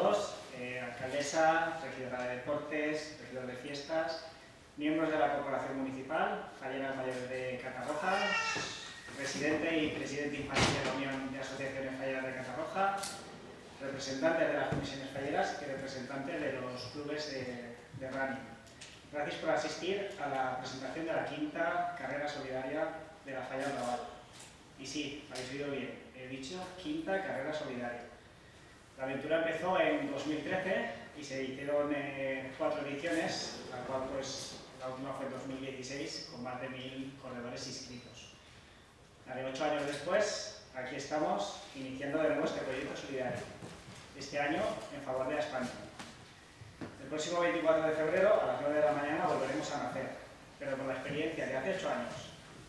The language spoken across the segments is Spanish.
todos, alcaldesa, regidora de deportes, regidor de fiestas, miembros de la Corporación Municipal, Falleras Mayores de Catarroja, presidente y presidente infantil de la Unión de Asociaciones Falleras de Catarroja, representantes de las comisiones falleras y representantes de los clubes de running. Gracias por asistir a la presentación de la quinta carrera solidaria de la Falla Raval. Y sí, habéis oído bien, he dicho quinta carrera solidaria. La aventura empezó en 2013 y se hicieron 4 ediciones, la cual pues la última fue en 2016 con más de 1000 corredores inscritos. La de 8 años después, aquí estamos iniciando de nuevo este proyecto solidario, este año en favor de España. El próximo 24 de febrero a las 9 de la mañana volveremos a nacer, pero con la experiencia de hace 8 años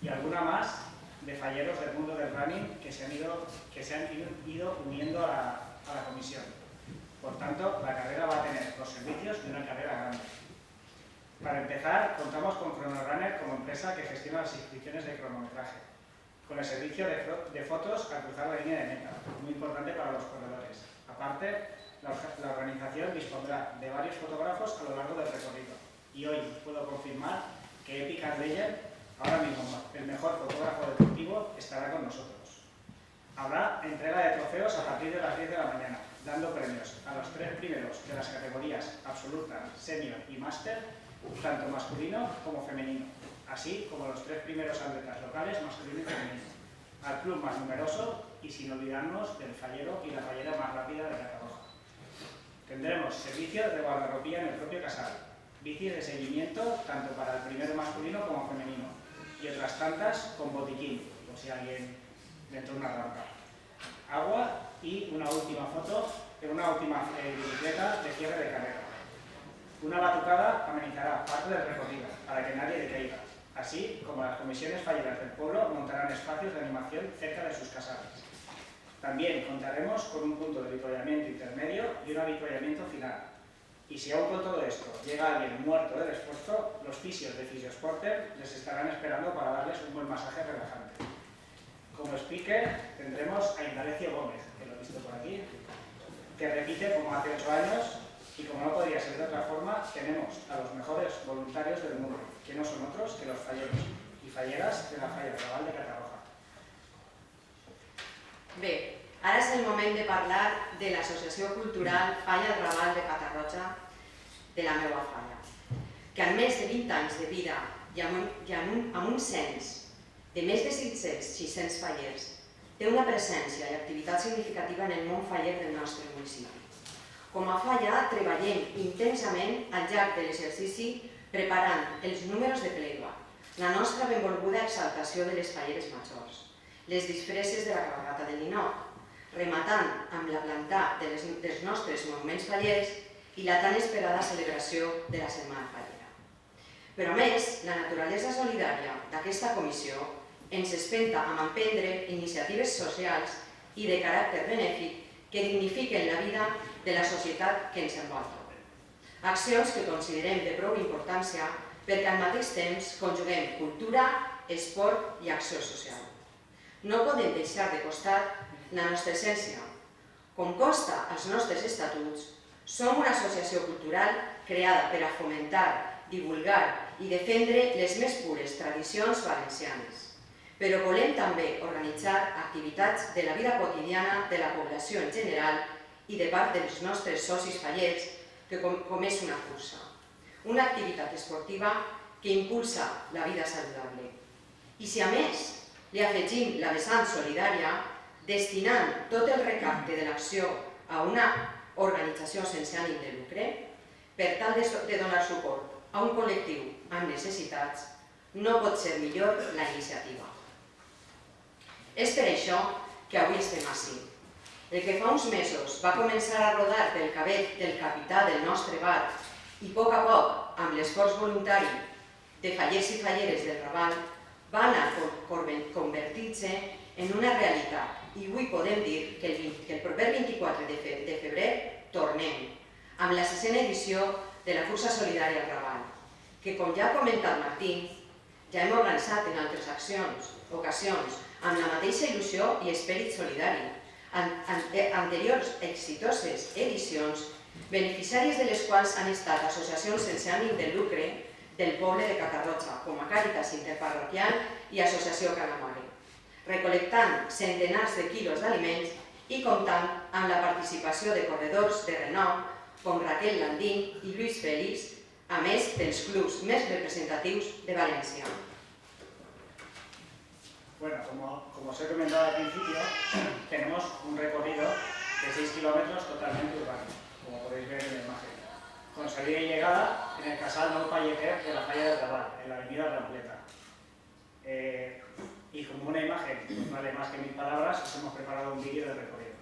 y alguna más de falleros del mundo del running que se han ido uniendo a la comisión. Por tanto, la carrera va a tener los servicios de una carrera grande. Para empezar, contamos con ChronoRunner como empresa que gestiona las inscripciones de cronometraje, con el servicio de fotos al cruzar la línea de meta, muy importante para los corredores. Aparte, la organización dispondrá de varios fotógrafos a lo largo del recorrido. Y hoy puedo confirmar que Epic Legend, ahora mismo el mejor fotógrafo deportivo, estará con nosotros. Habrá entrega de trofeos a partir de las 10 de la mañana, dando premios a los 3 primeros de las categorías absoluta, senior y máster, tanto masculino como femenino, así como los 3 primeros atletas locales, masculino y femenino, al club más numeroso y sin olvidarnos del fallero y la fallera más rápida de Catarroja. Tendremos servicio de guardarropía en el propio casal, bicis de seguimiento tanto para el primero masculino como femenino y otras tantas con botiquín, por si alguien dentro de una rampa, agua y una última foto de una última bicicleta de cierre de carrera. Una batucada amenizará parte del recorrido para que nadie decaiga, así como las comisiones falleras del pueblo montarán espacios de animación cerca de sus casales. También contaremos con un punto de avituallamiento intermedio y un avituallamiento final. Y si aún con todo esto llega alguien muerto del esfuerzo, los fisios de Fisiosporter les estarán esperando para darles un buen masaje relajante. Como speaker tendremos a Indalecio Gómez, que lo he visto por aquí, que repite como hace 8 años y como no podría ser de otra forma, tenemos a los mejores voluntarios del mundo, que no son otros que los falleros y falleras de la Falla Raval de Catarroja. Bé, ara és el moment de parlar de l'Associació Cultural Falla Raval de Catarroja de la meva falla, que amb més de 20 anys de vida i amb un cens de més de 600 fallers, té una presència i activitat significativa en el món faller del nostre municipi. Com a falla, treballem intensament al llarg de l'exercici preparant els números de playback, la nostra benvolguda exaltació de les falleres majors, les disfresses de la cabalgata del Ninot, rematant amb la plantà dels nostres monuments fallers i la tan esperada celebració de la Setmana Fallera. Però a més, la naturalesa solidària d'aquesta comissió ens espenta a emprendre iniciatives socials i de caràcter benèfic que dignifiquen la vida de la societat que ens envolta. Accions que considerem de prou importància perquè al mateix temps conjuguem cultura, esport i acció social. No podem deixar de costat la nostra essència. Com consta als nostres estatuts, som una associació cultural creada per a fomentar, divulgar i defendre les més pures tradicions valencianes. Però volem també organitzar activitats de la vida quotidiana de la població en general i de part dels nostres socis fallers, com és una cursa, una activitat esportiva que impulsa la vida saludable. I si a més li afegim la vessant solidària, destinant tot el recapte de l'acció a una organització sense ànim de lucre, per tal de donar suport a un col·lectiu amb necessitats, no pot ser millor la iniciativa. És per això que avui estem ací. El que fa uns mesos va començar a rodar pel cabell del capità del nostre bar i a poc, amb l'esforç voluntari de fallers i falleres del Raval, va anar convertint-se en una realitat i avui podem dir que el proper 24 de febrer tornem amb la 6a edició de la Cursa Solidària al Raval, que com ja ha comentat Martí, ja hem organitzat en altres ocasions amb la mateixa il·lusió i esperit solidari, anteriors exitoses edicions, beneficiaris de les quals han estat associacions sense ànim de lucre del poble de Catarroja, com a Càritas Interparroquial i Associació Calamari, recol·lectant centenars de quilos d'aliments i comptant amb la participació de corredors de renom com Raquel Landín i Lluís Félix, a més dels clubs més representatius de València. Bueno, como os he comentado al principio, tenemos un recorrido de 6 kilómetros totalmente urbano, como podéis ver en la imagen, con salida y llegada en el casal Nou Palleter de la Falla del Raval, en la avenida Rampleta. Y como una imagen pues vale más que 1000 palabras, os hemos preparado un vídeo del recorrido.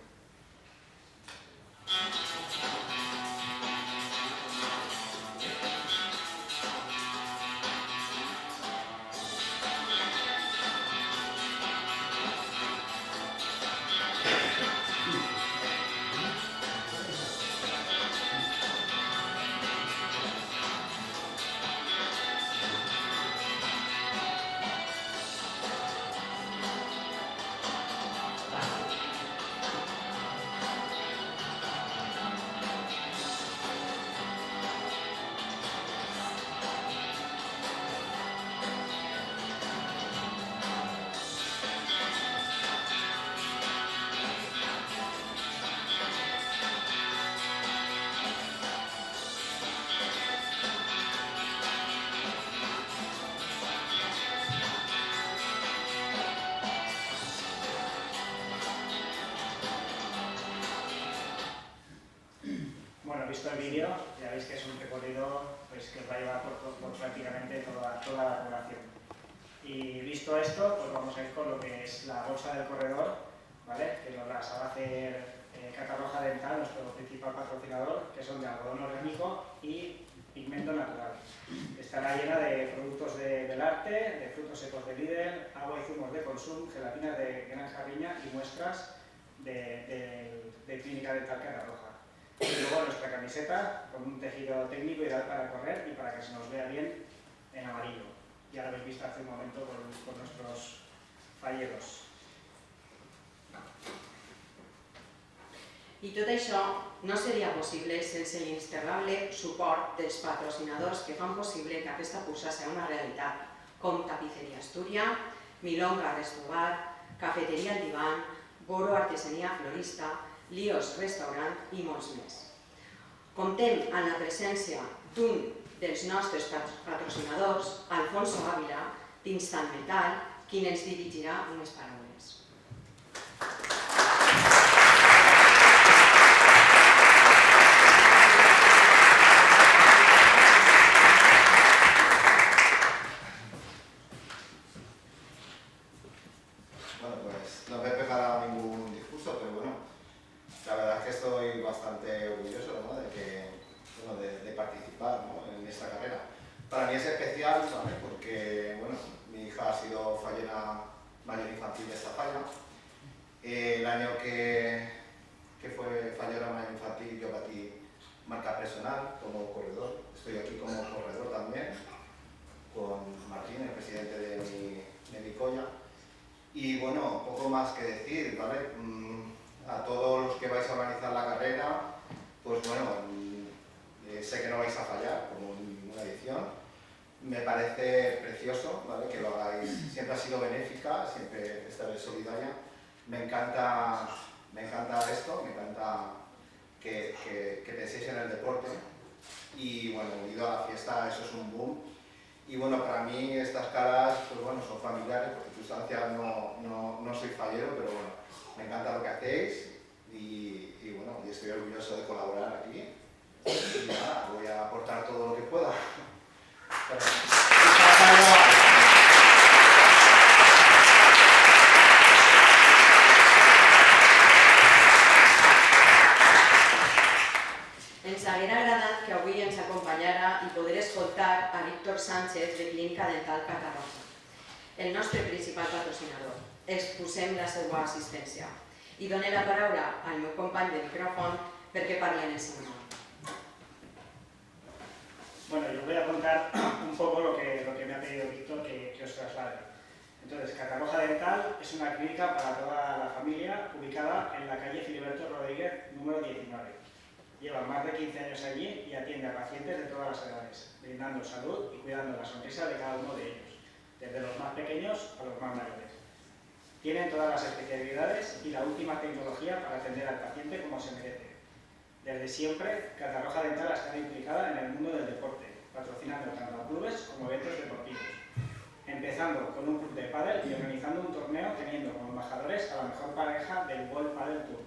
Bueno, visto el vídeo, ya veis que es un recorrido pues, que os va a llevar por prácticamente toda la población. Y visto esto, pues vamos a ir con lo que es la bolsa del corredor, ¿vale? Que nos las va a hacer Catarroja Dental, nuestro principal patrocinador, que son de algodón orgánico y pigmento natural. Estará llena de productos del arte, de frutos secos de Lidl, agua y zumos de Consum, gelatinas de Granja Viña y muestras de Clínica Dental Catarroja. Y luego nuestra camiseta con un tejido técnico ideal para correr y para que se nos vea bien en amarillo. Ya lo habéis visto hace un momento con nuestros falleros. I tot això no seria possible sense l'insterrable suport dels patrocinadors que fan possible que aquesta cursa sigui una realitat, com Tapiceria Astúria, Milonga Restobar, Cafeteria El Divan, Boro Artesania Florista, Líos Restaurant i molts més. Comptem amb la presència d'un dels nostres patrocinadors, Alfonso Ávila, d'Instant Metal, qui ens dirigirà unes paraules. Bueno, pues no me he preparado ningún discurso, pero bueno, la verdad es que estoy bastante orgulloso, ¿no? de participar, ¿no? En esta carrera. Para mí es especial, ¿vale? Porque bueno, mi hija ha sido fallera mayor infantil de esta falla. El año que fue fallera mayor infantil yo batí marca personal como corredor. Estoy aquí como corredor también, con Martín, el presidente de mi colla. Y bueno, poco más que decir, ¿vale? A todos los que vais a organizar la carrera, pues bueno, sé que no vais a fallar, como en ninguna edición. Me parece precioso, ¿vale? Que lo hagáis. Siempre ha sido benéfica, siempre esta vez solidaria. Me encanta esto, me encanta que penséis en el deporte. Y bueno, unido a la fiesta, eso es un boom. Y bueno, para mí estas caras, pues bueno, son familiares, por circunstancias no soy fallero, pero bueno, me encanta lo que hacéis y bueno, y estoy orgulloso de colaborar aquí. Y nada, voy a aportar todo lo que pueda. Ens haguera agradat que avui ens acompanyara i poder escoltar a Víctor Sánchez de Clínica Dental Catarroja, el nostre principal patrocinador. Exposem la seva assistència i dono la paraula al meu company de micròfon perquè parli en el seu nom. Bueno, yo voy a contar un poco lo que me ha pedido Víctor que os traslade. Entonces, Catarroja Dental es una clínica para toda la familia ubicada en la calle Filiberto Rodríguez, número 19. Lleva más de 15 años allí y atiende a pacientes de todas las edades, brindando salud y cuidando la sonrisa de cada uno de ellos, desde los más pequeños a los más mayores. Tienen todas las especialidades y la última tecnología para atender al paciente como se merece. Desde siempre, Catarroja Dental ha estado implicada en el mundo del deporte, patrocinando tanto a clubes como eventos deportivos, empezando con un club de pádel y organizando un torneo teniendo como embajadores a la mejor pareja del World Padel Tour.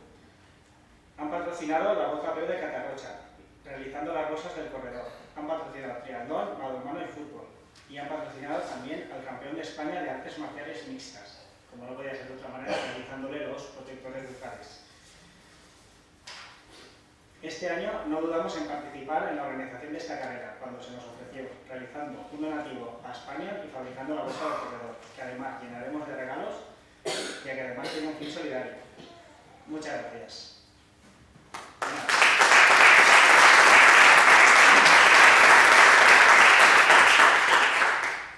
Han patrocinado la Boca Peu de Catarrocha, realizando las rosas del corredor. Han patrocinado triatlón, balonmano y fútbol. Y han patrocinado también al campeón de España de artes marciales mixtas, como no podía ser de otra manera, realizándole los protectores bucales. Este año no dudamos en participar en la organización de esta carrera, cuando se nos ofreció, realizando un donativo a España y fabricando la bolsa del corredor, que además llenaremos de regalos, ya que además tiene un fin solidario. Muchas gracias.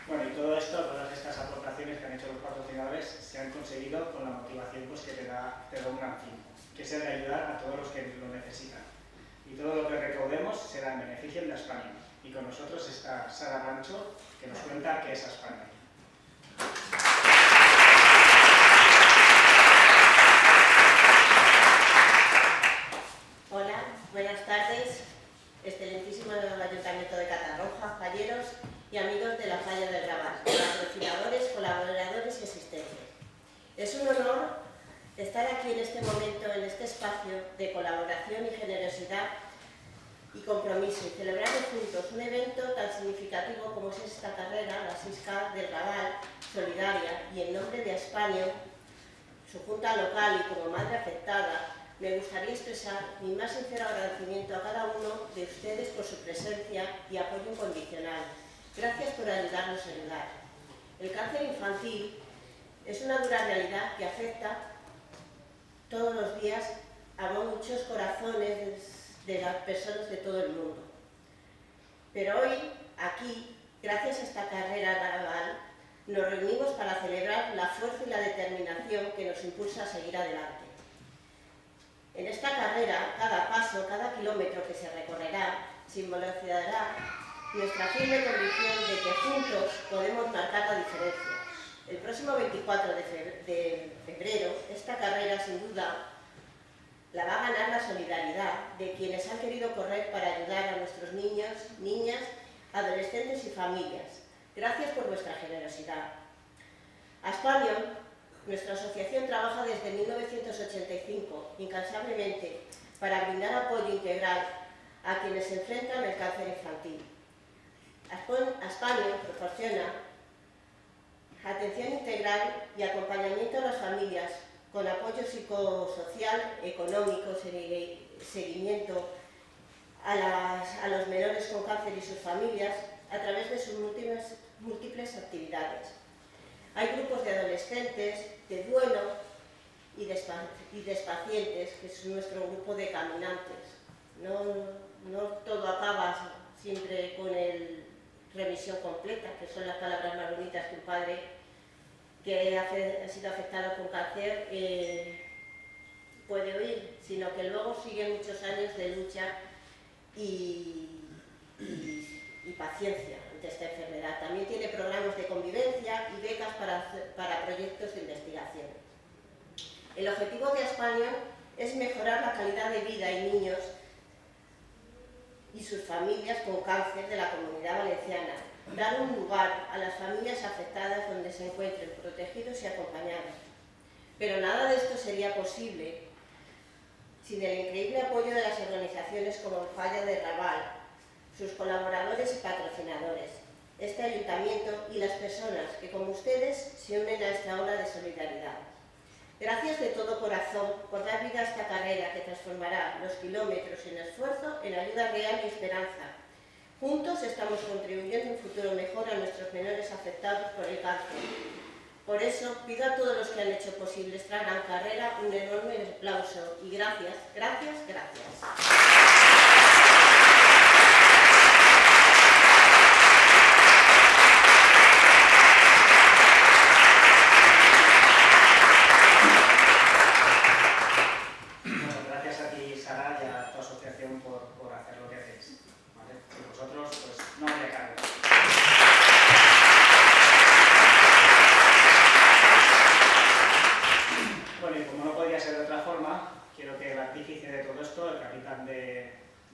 Bueno, y todo esto, todas estas aportaciones que han hecho los patrocinadores, se han conseguido con la motivación pues, que te da un gran fin, que es el de ayudar a todos los que lo necesitan. Y todo lo que recaudemos será en beneficio de España. Y con nosotros está Sara Rancho, que nos cuenta qué es España. Hola, buenas tardes, excelentísimo Ayuntamiento de Catarroja, falleros y amigos de la Falla del Raval, patrocinadores, colaboradores y asistentes. Es un honor estar aquí en este momento, en este espacio de colaboración y generosidad y compromiso y celebrando juntos un evento tan significativo como es esta carrera, la 6K del Raval, solidaria, y en nombre de España, su junta local y como madre afectada, me gustaría expresar mi más sincero agradecimiento a cada uno de ustedes por su presencia y apoyo incondicional. Gracias por ayudarnos a ayudar. El cáncer infantil es una dura realidad que afecta todos los días a muchos corazones de las personas de todo el mundo. Pero hoy, aquí, gracias a esta carrera naval, nos reunimos para celebrar la fuerza y la determinación que nos impulsa a seguir adelante. En esta carrera, cada paso, cada kilómetro que se recorrerá, simbolizará nuestra firme convicción de que juntos podemos marcar la diferencia. El próximo 24 de febrero, esta carrera, sin duda, la va a ganar la solidaridad de quienes han querido correr para ayudar a nuestros niños, niñas, adolescentes y familias. Gracias por vuestra generosidad. Aspanion, nuestra asociación, trabaja desde 1985 incansablemente para brindar apoyo integral a quienes se enfrentan al cáncer infantil. Aspanion proporciona atención integral y acompañamiento a las familias con apoyo psicosocial, económico, seguimiento a los menores con cáncer y sus familias a través de sus múltiples actividades. Hay grupos de adolescentes, de duelo y despacientes, que es nuestro grupo de caminantes. No todo acaba siempre con remisión completa, que son las palabras más bonitas que un padre que ha sido afectado con cáncer puede oír, sino que luego siguen muchos años de lucha y paciencia ante esta enfermedad. También tiene programas de convivencia y becas para proyectos de investigación. El objetivo de Aspanion es mejorar la calidad de vida de niños y sus familias con cáncer de la Comunidad Valenciana, dar un lugar a las familias afectadas donde se encuentren protegidos y acompañados. Pero nada de esto sería posible sin el increíble apoyo de las organizaciones como el Falla del Raval, sus colaboradores y patrocinadores, este ayuntamiento y las personas que, como ustedes, se unen a esta ola de solidaridad. Gracias de todo corazón por dar vida a esta carrera que transformará los kilómetros en esfuerzo en ayuda real y esperanza. Juntos estamos contribuyendo a un futuro mejor a nuestros menores afectados por el cáncer. Por eso pido a todos los que han hecho posible esta gran carrera un enorme aplauso y gracias, gracias, gracias.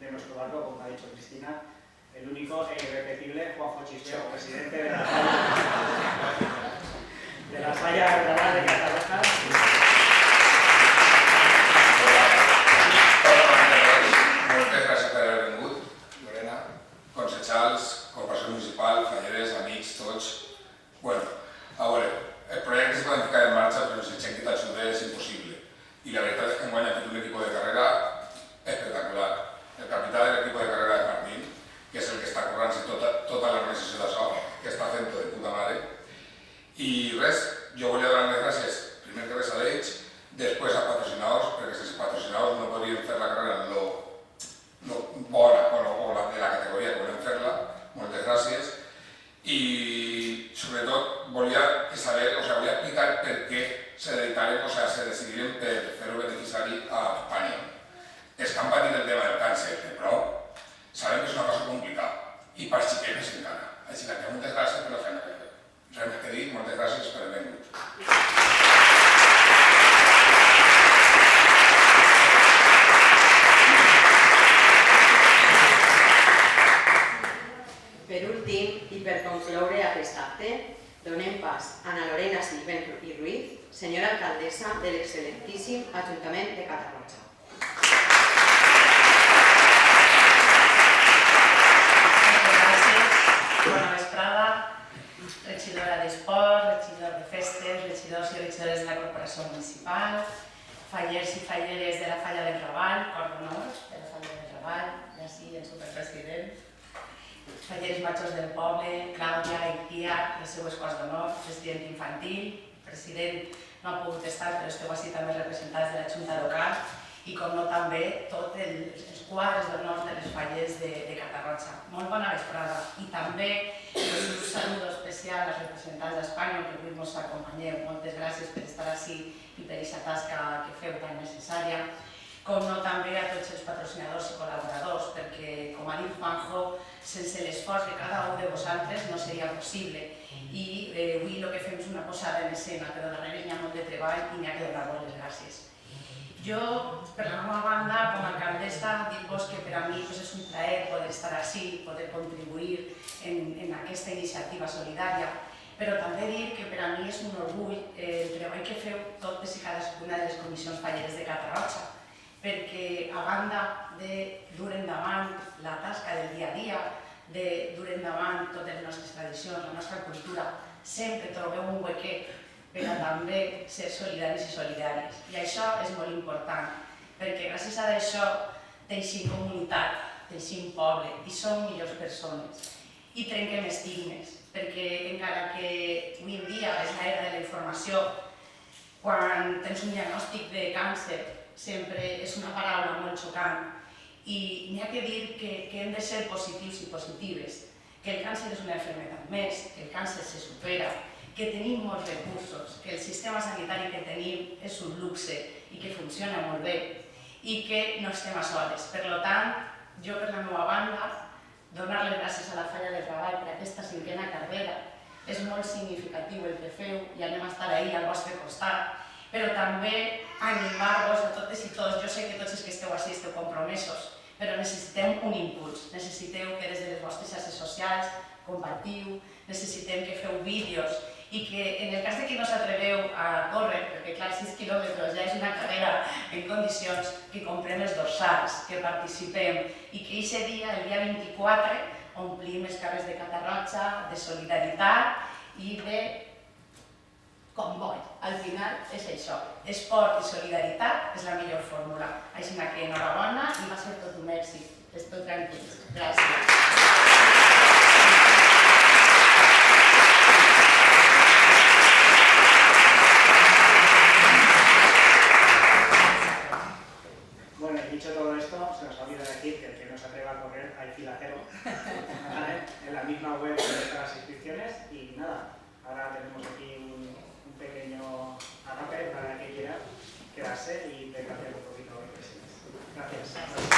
de nuestro barco, como ha dicho Cristina, el único e irrepetible Juanjo Chisbeo, presidente de la falla del Raval de Catarroja. Moltes gràcies per haver vingut, Lorena, concejals, corporació municipal, falleres, amics, tots. Bueno, a veure, el projecte es poden ficar en marxa, però sense que t'ajude és impossible. I la veritat és que enguany ha fet un equip de carrera espectacular. El capità de l'equip de carrera és Martín, que és el que està currant-se tota l'organització d'això, que està fent-ho de puta mare. I res, jo volia donar les gràcies, primer que res a ells, després a patrocinadors, perquè sense patrocinadors no podríem fer la carrera en lo bona o la de la categoria que volem fer-la. Moltes gràcies. I sobretot volia saber, volia explicar per què se dedicaren, se decidiren per fer-ho beneficiari a Espanya. És que han patit el tema del càncer, però sabem que és una cosa complicada i per xiquetes encara. Així que moltes gràcies per la feina que heu fet. Res més que dir, moltes gràcies per haver vingut. Per últim, i per concloure aquest acte, donem pas a Ana Lorena Silvent i Ruiz, senyora alcaldessa de l'excel·lentíssim Ajuntament de Catarroja. Moltes gràcies. Bona vesprada, regidora d'Esports, regidor de Festes, regidors i regidores de la Corporació Municipal, fallers i falleres de la Falla del Raval, cor d'honor de la Falla del Raval, i així el superpresident, falleres majors del poble, Clàudia i Pia, les seues cors d'honor, president infantil, president no ha pogut estar, però esteu així també representats de la Junta local, i com no també tots els quadres d'honor de les falles de Catarroja. Molt bona vesprada. I també un saludo especial als representants d'Espanya que avui ens acompanyeu. Moltes gràcies per estar així i per aquesta tasca que feu tan necessària. Com no també a tots els patrocinadors i col·laboradors, perquè, com ha dit Juanjo, sense l'esforç de cada un de vosaltres no seria possible. I avui el que fem és una posada en escena, però darrere hi ha molt de treball i n'hi ha que donar-vos les gràcies. Jo, per la meva banda, com a alcaldessa, dir-vos que per a mi és un plaer poder estar així, poder contribuir en aquesta iniciativa solidària, però també dir que per a mi és un orgull el treball que feu totes i cadascuna de les comissions falleres de Catarroja, perquè a banda de dur endavant la tasca del dia a dia, de dur endavant totes les nostres tradicions, la nostra cultura, sempre trobeu un huequet per a també ser solidaris i solidàries. I això és molt important, perquè gràcies a això teixim comunitat, teixim poble i som millors persones. I trenquem estigmes, perquè encara que avui en dia és l'era de la informació, quan tens un diagnòstic de càncer sempre és una paraula molt xocant i n'hi ha que dir que hem de ser positius i positives, que el càncer és una malaltia més, que el càncer se supera, que tenim molts recursos, que el sistema sanitari que tenim és un luxe i que funciona molt bé i que no estem a soles. Per tant, jo per la meva banda, donar les gràcies a la Falla del Raval per aquesta 5a carrera. És molt significatiu el que feu i anem a estar ahí al vostre costat, però també animar-vos a totes i tots. Jo sé que tots els que esteu així esteu compromesos, però necessitem un impuls, necessiteu que des de les vostres xarxes socials compartiu, necessitem que feu vídeos i que en el cas que no s'atreveu a córrer, perquè clar, 6 quilòmetres ja és una carrera en condicions, que comprem els dorsals, que participem i que aquest dia, el dia 24, omplim els carrers de Catarroja, de solidaritat i de comboi. Al final és això, esport i solidaritat és la millor fórmula. Així que enhorabona i va ser tot un èxit. Esteu tranquils. Gràcies. Dicho todo esto, se nos olvida decir que el que no se atreva a correr hay fila cero, ¿vale? En la misma web están las inscripciones y nada, ahora tenemos aquí un pequeño arape para que quiera quedarse y intercambiar un poquito de impresiones. Gracias.